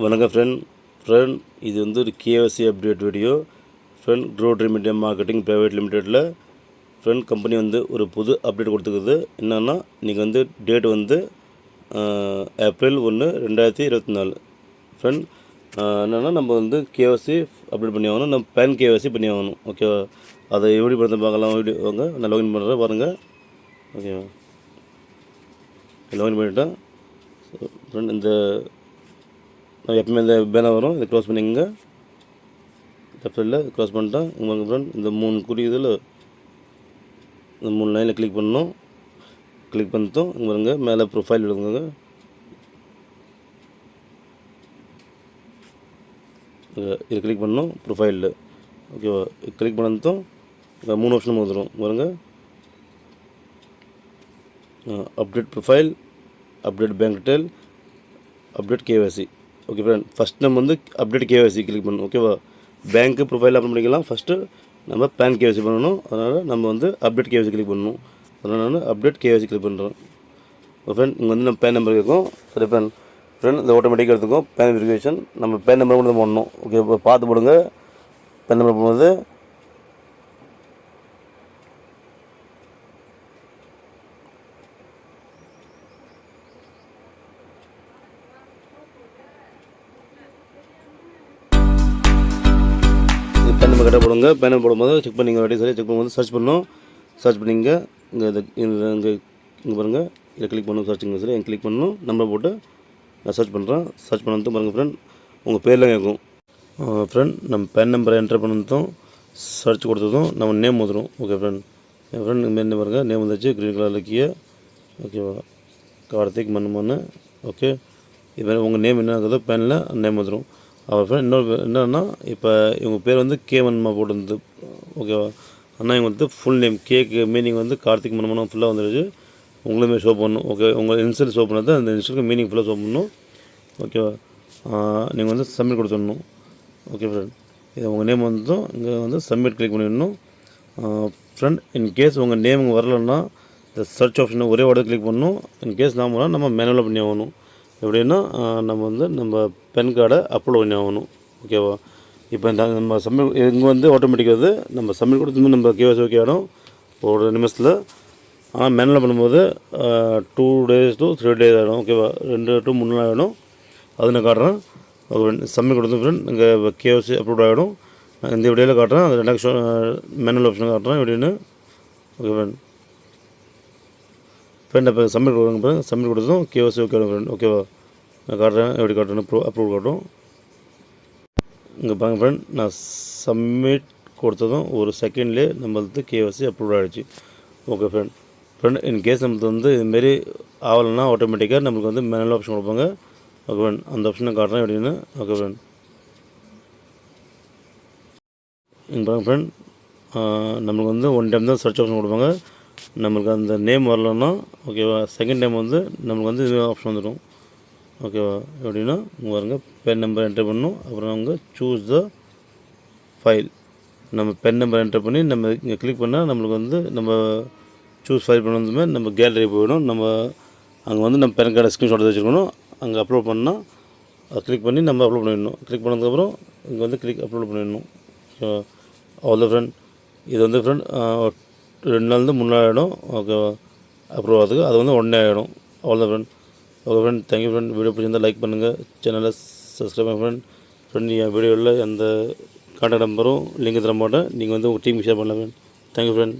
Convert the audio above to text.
வணக்கம் ஃப்ரெண்ட் இது வந்து ஒரு KYC update video. Friend Grow Dream India Marketing Private லிமிடெட்டில் ஃப்ரெண்ட் கம்பெனி வந்து ஒரு புது அப்டேட் கொடுத்துருக்குது. என்னென்னா இன்றைக்கி வந்து டேட் வந்து ஏப்ரல் 1, 2024. ஃப்ரெண்ட் என்னென்னா நம்ம வந்து கேஒசி அப்டேட் பண்ணி ஆகணும், நம்ம பேன் கேஒசி பண்ணி ஆகணும். ஓகேவா? அதை எப்படி பண்ணி பார்க்கலாம். வீடியோ வாங்க, நான் லாகின் பண்ணுறேன் பாருங்கள். ஓகேவா? லாகின் பண்ணிவிட்டேன் ஃப்ரெண்ட். இந்த எப்பவுமே இந்த பேனர் வரும், இதை க்ளோஸ் பண்ணிக்கோங்க. லெஃப்ட் சைடில் க்ளோஸ் பண்ணிட்டேன். உங்களுக்கு ஃப்ரெண்ட் இந்த 3 குறி இதில் இந்த 3 லைனில் கிளிக் பண்ணணும். கிளிக் பண்ணிட்டோம். பாருங்க மேலே ப்ரொஃபைல் எடுங்க. இது கிளிக் பண்ணணும் ப்ரொஃபைலில். ஓகேவா? கிளிக் பண்ணிட்டோம். 3 ஆப்ஷன் வந்துடும் பாருங்க. Update profile, update bank detail, update கேஒசி. Okay friend, first நம்ம வந்து அப்டேட் கேஒசி கிளிக் பண்ணணும். ஓகேவா? பேங்க்கு ப்ரொஃபைல் அப்ளை பண்ணிக்கலாம். ஃபஸ்ட்டு நம்ம பேன் கேஒசி பண்ணணும். அதனால் நம்ம வந்து அப்டேட் கேஒசி கிளிக் பண்ணணும். அதனால் நான் அப்டேட் கேஒசி கிளிக் பண்ணுறேன். ஓகே ஃப்ரெண்ட், இங்கே வந்து நம்ம பேன் நம்பர் இருக்கும். சரி ஃப்ரெண்ட், இந்த ஆட்டோமேட்டிக்காக எடுத்துக்கும் பேன் வெரிஃபிகேஷன். நம்ம பேன் நம்பர் மட்டும் போடணும். ஓகே, இப்போ பார்த்து போடுங்க. பேன் நம்பர் போடும்போது பேன் நம்பர் கரெக்டாக போடுங்க. பேன் நம்பர் போடும்போது செக் பண்ணிங்க. ரெடி சரி செக் பண்ணும்போது சர்ச் பண்ணணும். சர்ச் பண்ணிங்க. இங்கே பாருங்கள், இதை கிளிக் பண்ணணும். சர்ச்சுங்க சரி கிளிக் பண்ணணும். நம்பர் போட்டு நான் சர்ச் பண்ணுறேன். சர்ச் பண்ணதும் பாருங்கள் ஃப்ரெண்ட், உங்கள் பேரில் கேட்கும். ஃப்ரெண்ட், நம்ம பேன் நம்பரை என்டர் பண்ணதும் சர்ச் கொடுத்ததும் நம்ம நேம் வந்துடும். ஓகே ஃப்ரெண்ட், என் ஃப்ரெண்ட் நேம் பாருங்கள், நேம் வந்துச்சு க்ரீன் கலரில் இருக்கிய. ஓகேவா? கார்த்திக் மண்ணு. ஓகே, இப்போ உங்கள் நேம் என்ன இருக்குதோ பேனில் நேம் வந்துடும். அவர் ஃப்ரெண்ட் இன்னொரு என்னன்னா, இப்போ இவங்க பேர் வந்து கே மன்மா போட்டுருந்து. ஓகேவா? ஆனால் இவங்க வந்து ஃபுல் நேம் கேக்கு மீனிங் வந்து கார்த்திக் மன்மனம் ஃபுல்லாக வந்துடுச்சு. உங்களுமே ஷோ பண்ணணும். ஓகே, உங்கள் இன்சியல் ஷோ பண்ணது அந்த இன்சியலுக்கு மீனிங் ஃபுல்லாக ஷோ பண்ணணும். ஓகேவா? நீங்கள் வந்து சப்மிட் கொடுத்துடணும். ஓகே ஃப்ரெண்ட், இது உங்கள் நேம் வந்ததும் இங்கே வந்து சப்மிட் கிளிக் பண்ணிடணும். ஃப்ரெண்ட், இன்கேஸ் உங்கள் நேம் இங்கே வரலன்னா இந்த சர்ச் ஆப்ஷனை ஒரே வார்டு கிளிக் பண்ணணும். இன்கேஸ் நாம் வரலாம் நம்ம மேனுவலாக பண்ணி ஆகணும். எப்படின்னா நம்ம வந்து நம்ம பென் கார்டை அப்லோட் பண்ணி ஆகணும். ஓகேவா? இப்போ நம்ம சப்மிட் இங்கே வந்து ஆட்டோமேட்டிக்காக வந்து நம்ம சப்மிட் கொடுத்து நம்ம கேஒசி ஓகே ஆகிடும் ஒரு நிமிஷத்தில். ஆனால் மேனுவலாக பண்ணும்போது 2 days to 3 days ஆகிடும். ஓகேவா? 2 to 3 நாள் ஆகிடும். அது நான் காட்டுறேன். சப்மிட் கொடுத்து ஃப்ரெண்ட் இங்கே கேஒசி அப்லோட் ஆகிடும். இந்த வீடியோவில் காட்டுறேன். அது ரெண்டாவது மேனுவல் ஆப்ஷன் காட்டுறேன் எப்படின்னு. ஓகே ஃப்ரெண்ட், இப்போ சப்மிட் கொடுங்க பாருங்கள். சப்மிட் கொடுத்ததும் கேஒசி ஓகே ஆகிடும் ஃப்ரெண்ட். ஓகேவா? நான் காட்டுறேன் எப்படி காட்டுறேன்னு. அப்ரூவ் காட்டும். இங்கே பாருங்கள் ஃப்ரெண்ட், நான் சப்மிட் கொடுத்ததும் ஒரு செகண்ட்லேயே நம்மளுக்கு கேஒசி அப்ரூவ் ஆகிடுச்சு. ஓகே ஃப்ரெண்ட், இன்கேஸ் நம்மளுக்கு வந்து இதுமாரி ஆகலைன்னா ஆட்டோமேட்டிக்காக நம்மளுக்கு வந்து மேனுவல் ஆப்ஷன் கொடுப்பாங்க. ஓகே ஃப்ரெண்ட், அந்த ஆப்ஷனை காட்டுறேன் எப்படின்னு. ஓகே ஃப்ரெண்ட், இங்கே பாருங்கள் ஃப்ரெண்ட், நம்மளுக்கு வந்து 1 டைம் தான் சர்ச் ஆப்ஷன் கொடுப்பாங்க. நம்மளுக்கு அந்த நேம் வரலன்னா ஓகேவா, செகண்ட் டைம் வந்து நம்மளுக்கு வந்து இது ஆப்ஷன் வந்துடும். ஓகேவா? எப்படின்னா இங்கே பாருங்கள், பென் நம்பர் என்டர் பண்ணணும். அப்புறம் அவங்க சூஸ் த ஃபைல். நம்ம பென் நம்பர் என்டர் பண்ணி நம்ம இங்கே கிளிக் பண்ணால் நம்மளுக்கு வந்து நம்ம சூஸ் ஃபைல் பண்ணதுமே நம்ம கேலரி போயிடும். நம்ம அங்கே வந்து நம்ம பென் கார்டை ஸ்க்ரீன்ஷாட் எடுத்து வச்சுருக்கணும். அங்கே அப்லோட் பண்ணால் அதை கிளிக் பண்ணி நம்ம அப்லோட் பண்ணிடணும். கிளிக் பண்ணதுக்கப்புறம் இங்கே வந்து அப்லோட் பண்ணிடணும். ஓகேவா? அவ்வளோ ஃப்ரெண்ட், இது வந்து ஃப்ரெண்ட் 2 நாள் 3 நாள் ஆகிடும். ஓகேவா? அப்ரூவ் ஆகிறதுக்கு அது வந்து 1 day ஆகிடும். அவ்வளோ friend. Okay friend, thank you friend. Video பிடிச்சிருந்தால் லைக் பண்ணுங்கள், சேனலை சப்ஸ்கிரைப் பண்ணுங்கள் ஃப்ரெண்ட். என் வீடியோவில் எந்த கான்டாக்ட் நம்பரும் லிங்க் தர மாட்டேன். நீங்கள் வந்து உங்கள் டீமுக்கு ஷேர் பண்ணலாம் ஃப்ரெண்ட். Thank you friend.